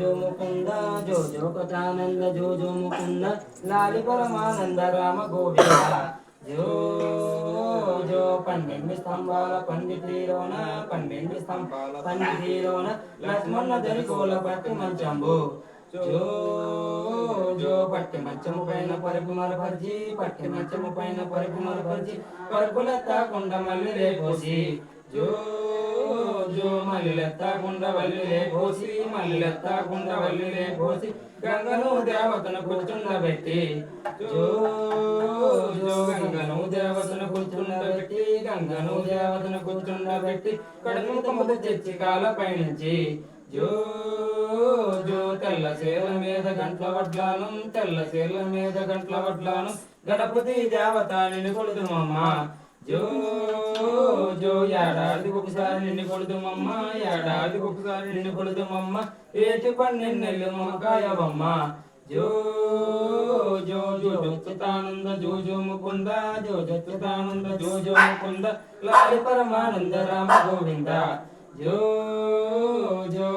జో ముకుంద జో జో కటానంద జో జో ముకుంద లాలి పరమానంద రామ గోవింద జో జో పన్నెండు స్తంభాల పండితిలోన పన్నెండు స్తంభాల పండితిలోన లక్ష్మణ దరి కోల పట్టి మంచంబు జో జో పట్టి మంచము పైన పరుపు మరపరిచి పట్టి మంచము పైన పరుపు మరపరిచి పరుపులెత్తాకుండా మళ్ళీ రేపోసి జో జో మల్లెత్తాకుండా వల్లిలే పోసి మల్లెత్తాకుండా వల్లిలే పోసి గంగను దేవతను కూర్చుండబెట్టి జో జో గంగను దేవతను కూర్చుండబెట్టి గంగను దేవతను కూర్చుండబెట్టి కడుపు కొమ్మలు తెచ్చి కాల పైనుంచి జో జో తెల్ల సేల మీద గంట్ల వడ్లాను తెల్ల సేల మీద గంట్ల వడ్లాను గణపతి దేవత నిన్ను కొడుతుమమ్మ జో జో ఏడాదికి ఒకసారి నిన్ను కొడుతుమమ్మ ఏడాదికి ఒకసారి నిన్ను కొడుతుమమ్మ ఏటి పన్నెన్నెల్లు మమకాయవమ్మ జో జో జో జొచ్చుతానంద జో జో ముకుంద జో జొచ్చుతానంద జో జో ముకుంద లాలి పరమానంద రామ గోవింద జో జో